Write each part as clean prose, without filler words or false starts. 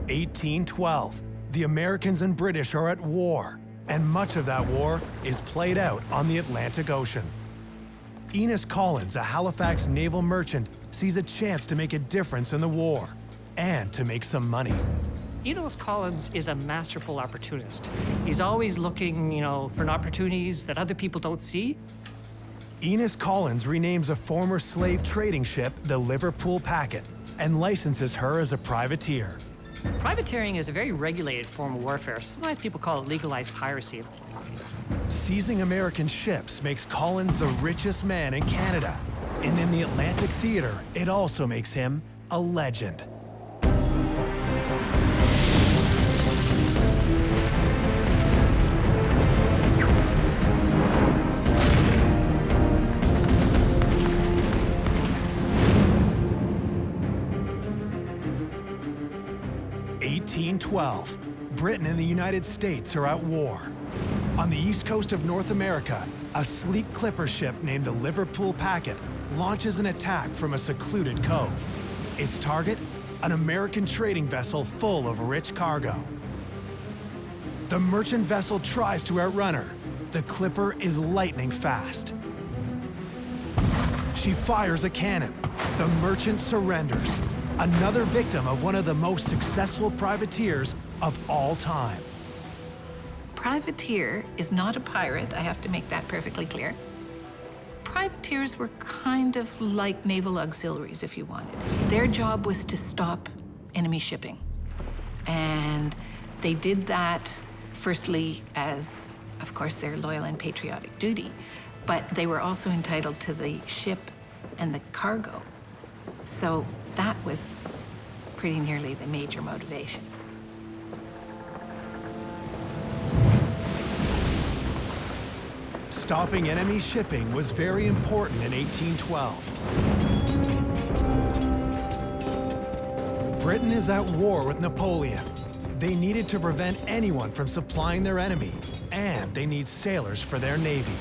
1812. The Americans and British are at war, and much of that war is played out on the Atlantic Ocean. Enos Collins, a Halifax naval merchant, sees a chance to make a difference in the war and to make some money. Enos Collins is a masterful opportunist. He's always looking, for opportunities that other people don't see. Enos Collins renames a former slave trading ship the Liverpool Packet and licenses her as a privateer. Privateering is a very regulated form of warfare. Sometimes people call it legalized piracy. Seizing American ships makes Collins the richest man in Canada. And in the Atlantic theater, it also makes him a legend. Britain and the United States are at war. On the east coast of North America, a sleek clipper ship named the Liverpool Packet launches an attack from a secluded cove. Its target? An American trading vessel full of rich cargo. The merchant vessel tries to outrun her. The clipper is lightning fast. She fires a cannon. The merchant surrenders. Another victim of one of the most successful privateers of all time. Privateer is not a pirate, I have to make that perfectly clear. Privateers were kind of like naval auxiliaries, if you wanted. Their job was to stop enemy shipping. And they did that, firstly, as, of course, their loyal and patriotic duty, but they were also entitled to the ship and the cargo. So that was pretty nearly the major motivation. Stopping enemy shipping was very important in 1812. Britain is at war with Napoleon. They needed to prevent anyone from supplying their enemy, and they need sailors for their navy.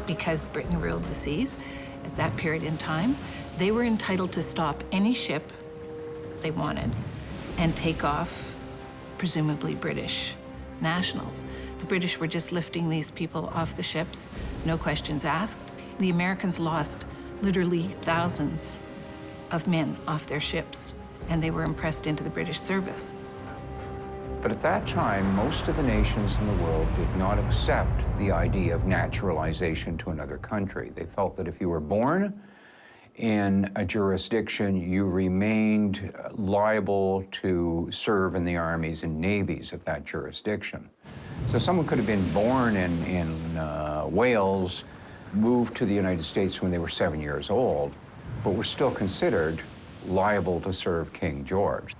Because Britain ruled the seas at that period in time, they were entitled to stop any ship they wanted and take off, presumably British nationals. The British were just lifting these people off the ships, no questions asked. The Americans lost literally thousands of men off their ships, and they were impressed into the British service. But at that time, most of the nations in the world did not accept the idea of naturalization to another country. They felt that if you were born in a jurisdiction, you remained liable to serve in the armies and navies of that jurisdiction. So someone could have been born in Wales, moved to the United States when they were 7 years old, but were still considered liable to serve King George.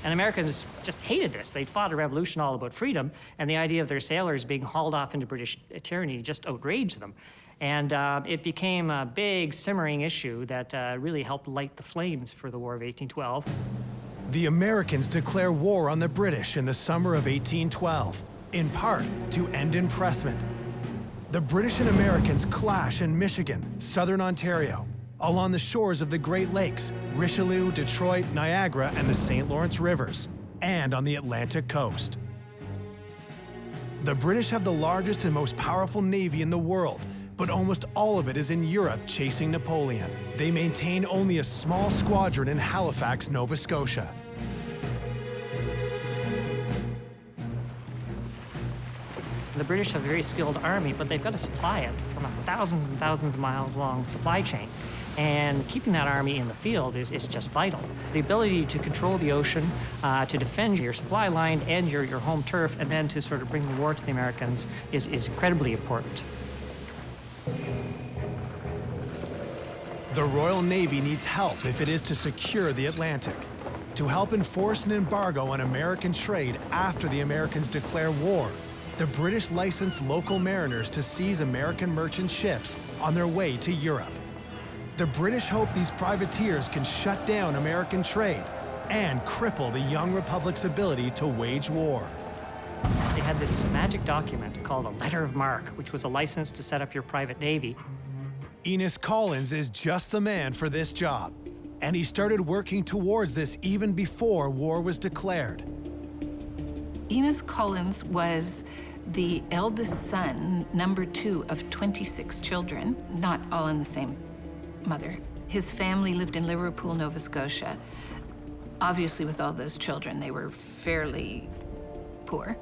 And Americans just hated this. They'd fought a revolution all about freedom, and the idea of their sailors being hauled off into British tyranny just outraged them. And it became a big, simmering issue that really helped light the flames for the War of 1812. The Americans declare war on the British in the summer of 1812, in part to end impressment. The British and Americans clash in Michigan, southern Ontario, along the shores of the Great Lakes, Richelieu, Detroit, Niagara, and the St. Lawrence Rivers, and on the Atlantic coast. The British have the largest and most powerful navy in the world, but almost all of it is in Europe chasing Napoleon. They maintain only a small squadron in Halifax, Nova Scotia. The British have a very skilled army, but they've got to supply it from a thousands and thousands of miles long supply chain. And keeping that army in the field is just vital. The ability to control the ocean, to defend your supply line and your home turf, and then to sort of bring the war to the Americans is incredibly important. The Royal Navy needs help if it is to secure the Atlantic. To help enforce an embargo on American trade after the Americans declare war, the British license local mariners to seize American merchant ships on their way to Europe. The British hope these privateers can shut down American trade and cripple the young republic's ability to wage war. They had this magic document called a letter of marque, which was a license to set up your private navy. Enos Collins is just the man for this job. and he started working towards this even before war was declared. Enos Collins was the eldest son, number 2 of 26 children, not all in the same mother. His family lived in Liverpool, Nova Scotia. Obviously, with all those children, they were fairly poor.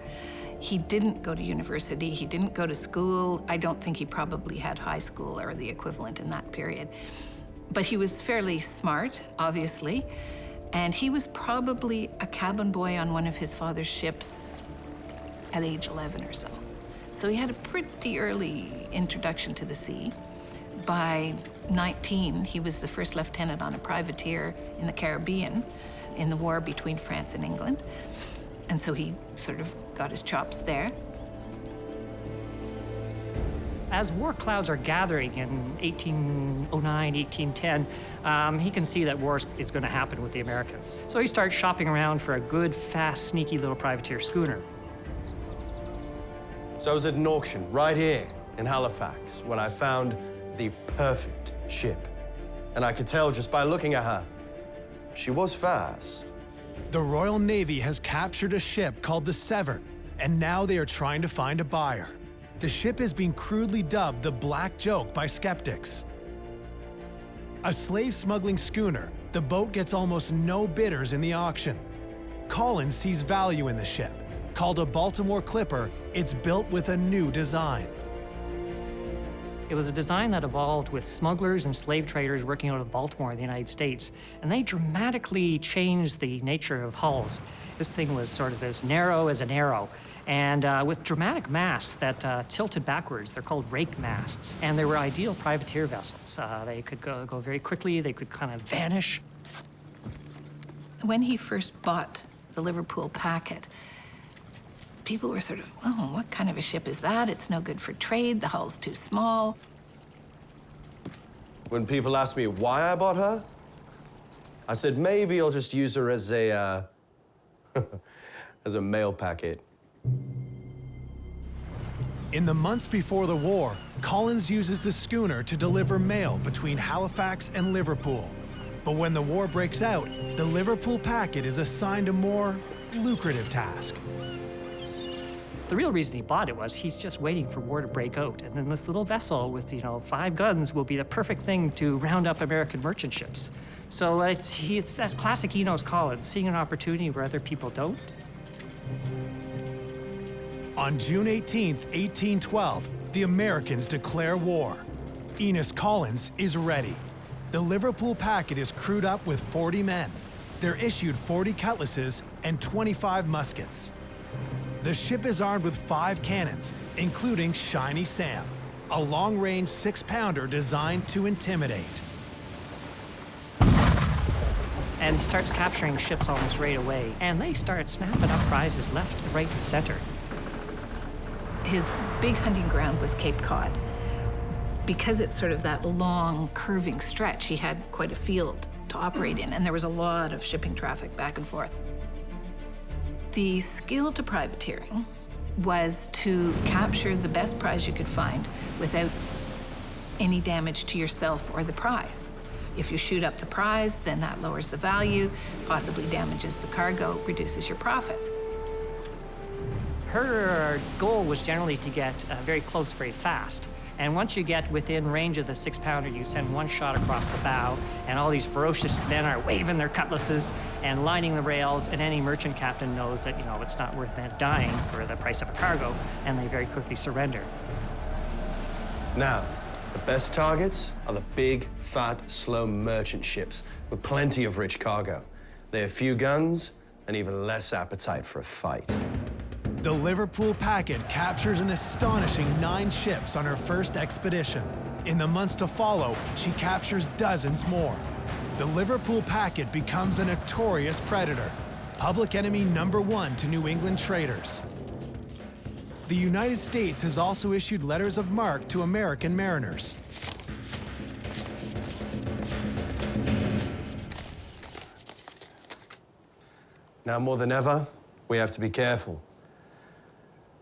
He didn't go to university, he didn't go to school. I don't think he probably had high school or the equivalent in that period. But he was fairly smart, obviously, and he was probably a cabin boy on one of his father's ships at age 11 or so. So he had a pretty early introduction to the sea. By 19, he was the first lieutenant on a privateer in the Caribbean in the war between France and England. And so he sort of got his chops there. As war clouds are gathering in 1809, 1810, he can see that war is going to happen with the Americans. So he starts shopping around for a good, fast, sneaky little privateer schooner. So I was at an auction right here in Halifax when I found the perfect ship. And I could tell just by looking at her, she was fast. The Royal Navy has captured a ship called the Severn, and now they are trying to find a buyer. The ship is being crudely dubbed the Black Joke by skeptics. A slave smuggling schooner, the boat gets almost no bidders in the auction. Collins sees value in the ship. Called a Baltimore Clipper, it's built with a new design. It was a design that evolved with smugglers and slave traders working out of Baltimore in the United States, and they dramatically changed the nature of hulls. This thing was sort of as narrow as an arrow, and with dramatic masts that tilted backwards. They're called rake masts, and they were ideal privateer vessels. They could go very quickly, they could kind of vanish. When he first bought the Liverpool Packet, people were sort of, oh, what kind of a ship is that? It's no good for trade, the hull's too small. When people ask me why I bought her, I said maybe I'll just use her as a, as a mail packet. In the months before the war, Collins uses the schooner to deliver mail between Halifax and Liverpool. But when the war breaks out, the Liverpool Packet is assigned a more lucrative task. The real reason he bought it was he's just waiting for war to break out. And then this little vessel with, 5 guns will be the perfect thing to round up American merchant ships. So that's classic Enos Collins, seeing an opportunity where other people don't. On June 18, 1812, the Americans declare war. Enos Collins is ready. The Liverpool Packet is crewed up with 40 men. They're issued 40 cutlasses and 25 muskets. The ship is armed with 5 cannons, including Shiny Sam, a long-range 6-pounder designed to intimidate. And he starts capturing ships almost right away, and they start snapping up prizes left, right, and center. His big hunting ground was Cape Cod. Because it's sort of that long, curving stretch, he had quite a field to operate in, and there was a lot of shipping traffic back and forth. The skill to privateering was to capture the best prize you could find without any damage to yourself or the prize. If you shoot up the prize, then that lowers the value, possibly damages the cargo, reduces your profits. Her goal was generally to get very close very fast. And once you get within range of the 6-pounder, you send one shot across the bow, and all these ferocious men are waving their cutlasses and lining the rails, and any merchant captain knows that, it's not worth men dying for the price of a cargo, and they very quickly surrender. Now, the best targets are the big, fat, slow merchant ships with plenty of rich cargo. They have few guns and even less appetite for a fight. The Liverpool Packet captures an astonishing 9 ships on her first expedition. In the months to follow, she captures dozens more. The Liverpool Packet becomes a notorious predator, public enemy #1 to New England traders. The United States has also issued letters of marque to American mariners. Now more than ever, we have to be careful.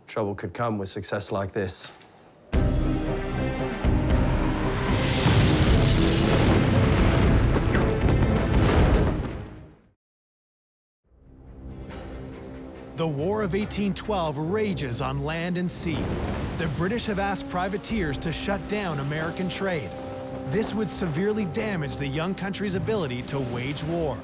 Trouble could come with success like this. The War of 1812 rages on land and sea. The British have asked privateers to shut down American trade. This would severely damage the young country's ability to wage war.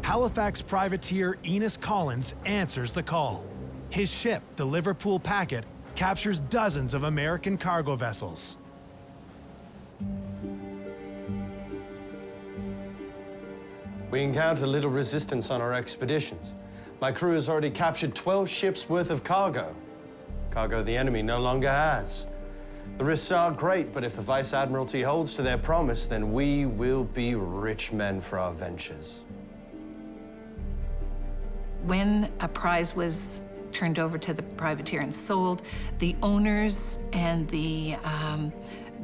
Halifax privateer Enos Collins answers the call. His ship, the Liverpool Packet, captures dozens of American cargo vessels. We encounter little resistance on our expeditions. My crew has already captured 12 ships worth of cargo. Cargo the enemy no longer has. The risks are great, but if the Vice Admiralty holds to their promise, then we will be rich men for our ventures. When a prize was turned over to the privateer and sold, the owners and the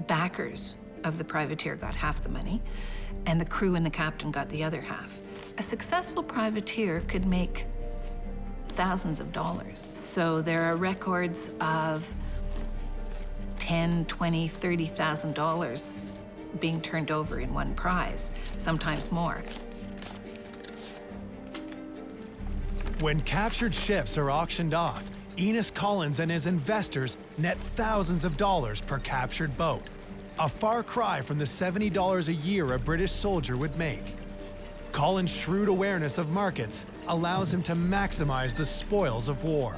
backers of the privateer got half the money, and the crew and the captain got the other half. A successful privateer could make thousands of dollars. So there are records of $10,000, $20,000, $30,000 being turned over in one prize, sometimes more. When captured ships are auctioned off, Enos Collins and his investors net thousands of dollars per captured boat. A far cry from the $70 a year a British soldier would make. Collins' shrewd awareness of markets allows him to maximize the spoils of war.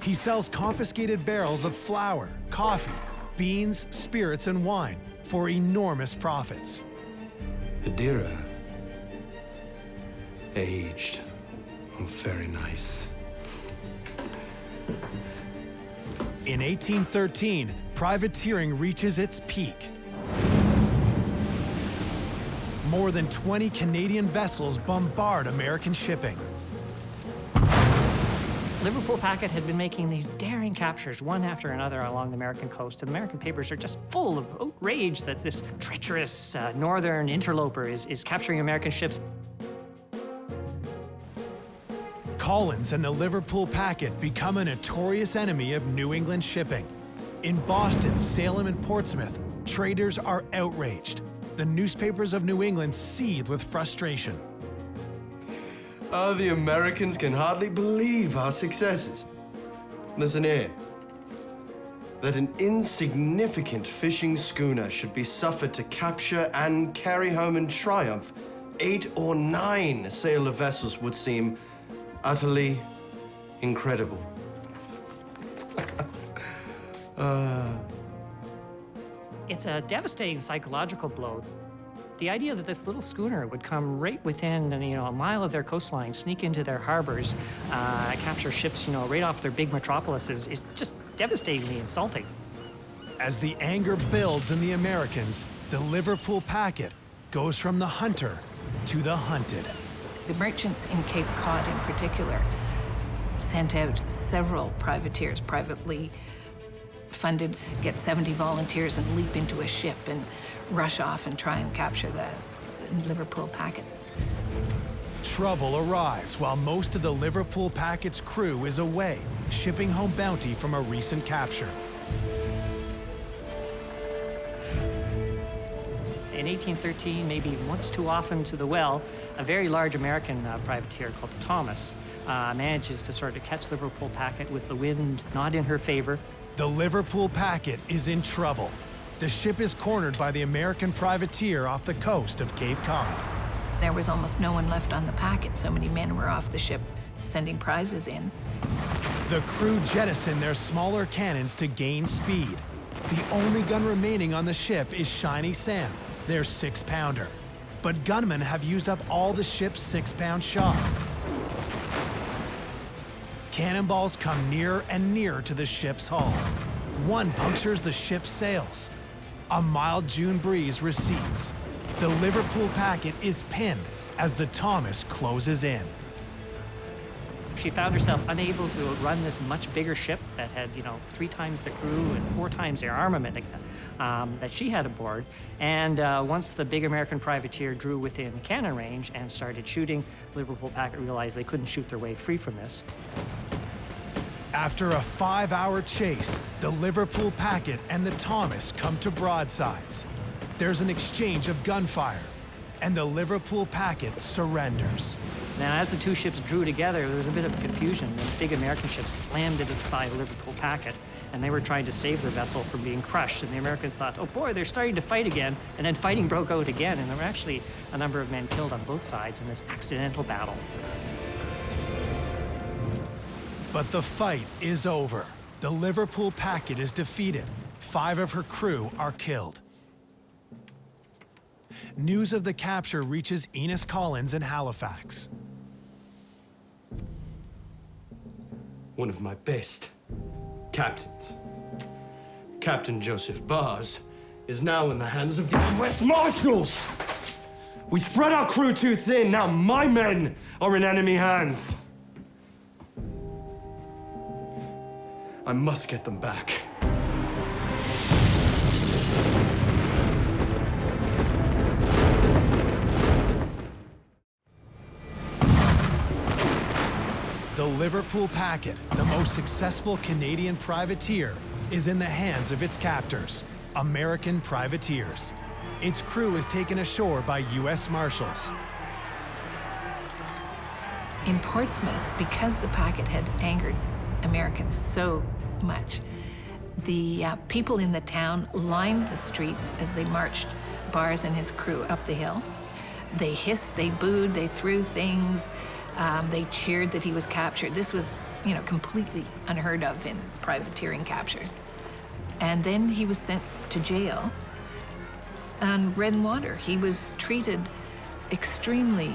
He sells confiscated barrels of flour, coffee, beans, spirits, and wine for enormous profits. Madeira, aged, very nice. In 1813, privateering reaches its peak. More than 20 Canadian vessels bombard American shipping. Liverpool Packet had been making these daring captures one after another along the American coast, and the American papers are just full of outrage that this treacherous northern interloper is capturing American ships. Collins and the Liverpool Packet become a notorious enemy of New England shipping. In Boston, Salem, and Portsmouth, traders are outraged. The newspapers of New England seethe with frustration. The Americans can hardly believe our successes. Listen here. That an insignificant fishing schooner should be suffered to capture and carry home in triumph 8 or 9 sailor vessels would seem utterly incredible. It's a devastating psychological blow. The idea that this little schooner would come right within, a mile of their coastline, sneak into their harbors, capture ships, right off their big metropolises is just devastatingly insulting. As the anger builds in the Americans, the Liverpool Packet goes from the hunter to the hunted. The merchants in Cape Cod in particular sent out several privateers, privately funded, get 70 volunteers and leap into a ship and rush off and try and capture the Liverpool Packet. Trouble arrives while most of the Liverpool Packet's crew is away, shipping home bounty from a recent capture. In 1813, maybe once too often to the well, a very large American privateer called the Thomas manages to sort of catch the Liverpool Packet with the wind not in her favor. The Liverpool Packet is in trouble. The ship is cornered by the American privateer off the coast of Cape Cod. There was almost no one left on the Packet. So many men were off the ship sending prizes in. The crew jettison their smaller cannons to gain speed. The only gun remaining on the ship is Shiny Sam, their 6-pounder. But gunmen have used up all the ship's 6-pound shot. Cannonballs come nearer and nearer to the ship's hull. One punctures the ship's sails. A mild June breeze recedes. The Liverpool Packet is pinned as the Thomas closes in. She found herself unable to run this much bigger ship that had, 3 times the crew and 4 times their armament that she had aboard. And once the big American privateer drew within cannon range and started shooting, Liverpool Packet realized they couldn't shoot their way free from this. After a 5-hour chase, the Liverpool Packet and the Thomas come to broadsides. There's an exchange of gunfire, and the Liverpool Packet surrenders. Now, as the two ships drew together, there was a bit of confusion. The big American ship slammed into the side of Liverpool Packet, and they were trying to save their vessel from being crushed. And the Americans thought, oh boy, they're starting to fight again. And then fighting broke out again, and there were actually a number of men killed on both sides in this accidental battle. But the fight is over. The Liverpool Packet is defeated. 5 of her crew are killed. News of the capture reaches Enos Collins in Halifax. One of my best captains, Captain Joseph Bars, is now in the hands of the U.S. Marshals. We spread our crew too thin. Now my men are in enemy hands. I must get them back. The Liverpool Packet, the most successful Canadian privateer, is in the hands of its captors, American privateers. Its crew is taken ashore by U.S. Marshals. In Portsmouth, because the Packet had angered Americans so much, the people in the town lined the streets as they marched Bars and his crew up the hill. They hissed, they booed, they threw things. They cheered that he was captured. This was, completely unheard of in privateering captures. And then he was sent to jail on bread and water. He was treated extremely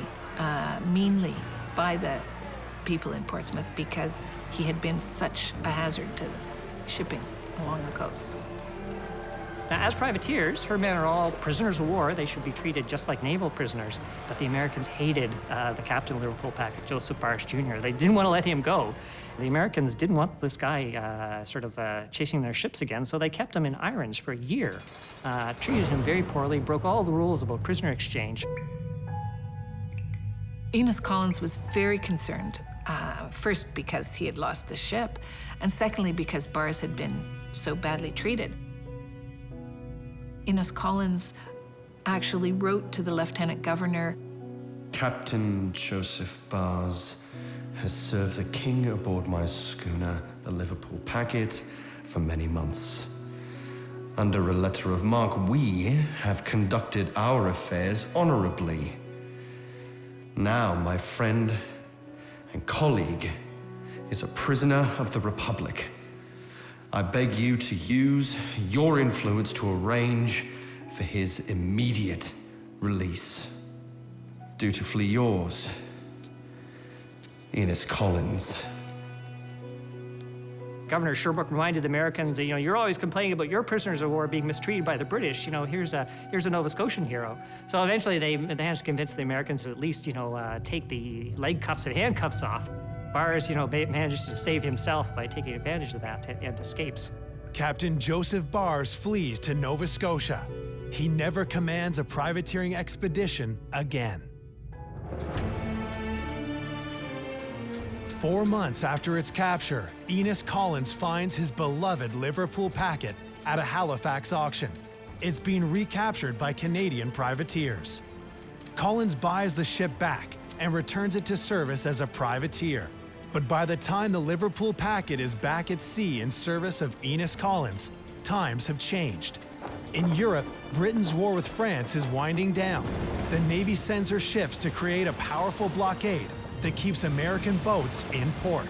meanly by the people in Portsmouth because he had been such a hazard to shipping along the coast. Now, as privateers, her men are all prisoners of war. They should be treated just like naval prisoners. But the Americans hated the captain of the Liverpool Packet, Joseph Bars Jr. They didn't want to let him go. The Americans didn't want this guy chasing their ships again, so they kept him in irons for a year. Treated him very poorly, broke all the rules about prisoner exchange. Enos Collins was very concerned, first because he had lost the ship, and secondly because Bars had been so badly treated. Enos Collins actually wrote to the Lieutenant Governor. Captain Joseph Bars has served the king aboard my schooner, the Liverpool Packet, for many months. Under a letter of marque, we have conducted our affairs honorably. Now, my friend and colleague is a prisoner of the Republic. I beg you to use your influence to arrange for his immediate release. Dutifully yours, Enos Collins. Governor Sherbrooke reminded the Americans that, you're always complaining about your prisoners of war being mistreated by the British. Here's a Nova Scotian hero. So eventually they managed to convince the Americans to at least, take the leg cuffs and handcuffs off. Bars, manages to save himself by taking advantage of that and escapes. Captain Joseph Bars flees to Nova Scotia. He never commands a privateering expedition again. 4 months after its capture, Enos Collins finds his beloved Liverpool Packet at a Halifax auction. It's being recaptured by Canadian privateers. Collins buys the ship back and returns it to service as a privateer. But by the time the Liverpool Packet is back at sea in service of Enos Collins, times have changed. In Europe, Britain's war with France is winding down. The Navy sends her ships to create a powerful blockade that keeps American boats in port.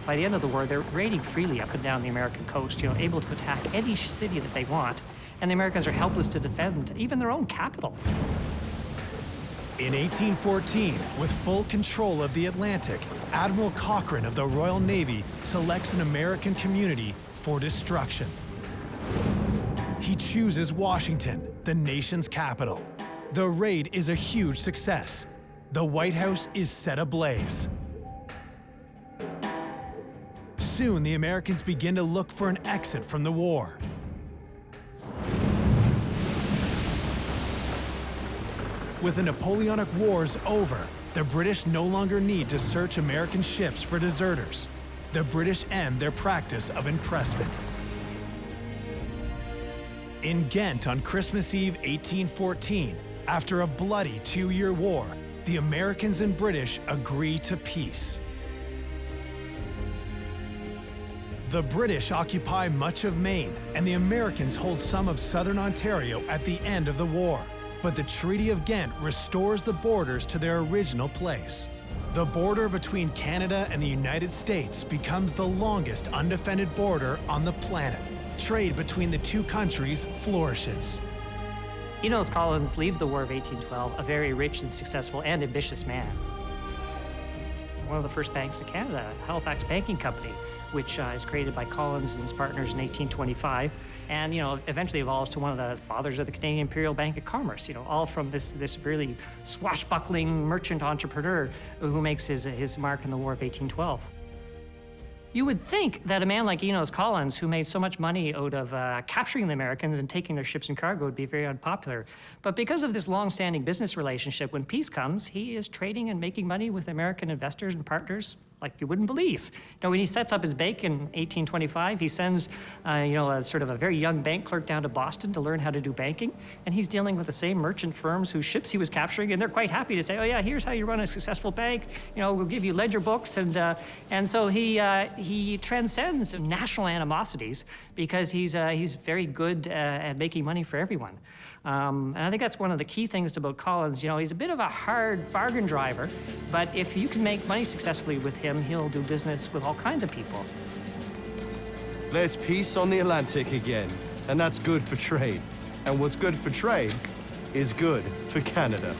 By the end of the war, they're raiding freely up and down the American coast, able to attack any city that they want, and the Americans are helpless to defend even their own capital. In 1814, with full control of the Atlantic, Admiral Cochrane of the Royal Navy selects an American community for destruction. He chooses Washington, the nation's capital. The raid is a huge success. The White House is set ablaze. Soon, the Americans begin to look for an exit from the war. With the Napoleonic Wars over, the British no longer need to search American ships for deserters. The British end their practice of impressment. In Ghent on Christmas Eve 1814, after a bloody 2-year war, the Americans and British agree to peace. The British occupy much of Maine, and the Americans hold some of southern Ontario at the end of the war. But the Treaty of Ghent restores the borders to their original place. The border between Canada and the United States becomes the longest undefended border on the planet. Trade between the two countries flourishes. Enos Collins leaves the War of 1812 a very rich and successful and ambitious man. One of the first banks in Canada, Halifax Banking Company, which is created by Collins and his partners in 1825, and eventually evolves to one of the fathers of the Canadian Imperial Bank of Commerce. All from this really swashbuckling merchant entrepreneur who makes his mark in the War of 1812. You would think that a man like Enos Collins, who made so much money out of capturing the Americans and taking their ships and cargo, would be very unpopular. But because of this long-standing business relationship, when peace comes, he is trading and making money with American investors and partners like you wouldn't believe. When he sets up his bank in 1825, he sends, a sort of a very young bank clerk down to Boston to learn how to do banking, and he's dealing with the same merchant firms whose ships he was capturing, and they're quite happy to say, oh yeah, here's how you run a successful bank. We'll give you ledger books, and so he transcends national animosities because he's very good at making money for everyone. And I think that's one of the key things about Collins. He's a bit of a hard bargain driver, but if you can make money successfully with him, he'll do business with all kinds of people. There's peace on the Atlantic again, and that's good for trade. And what's good for trade is good for Canada.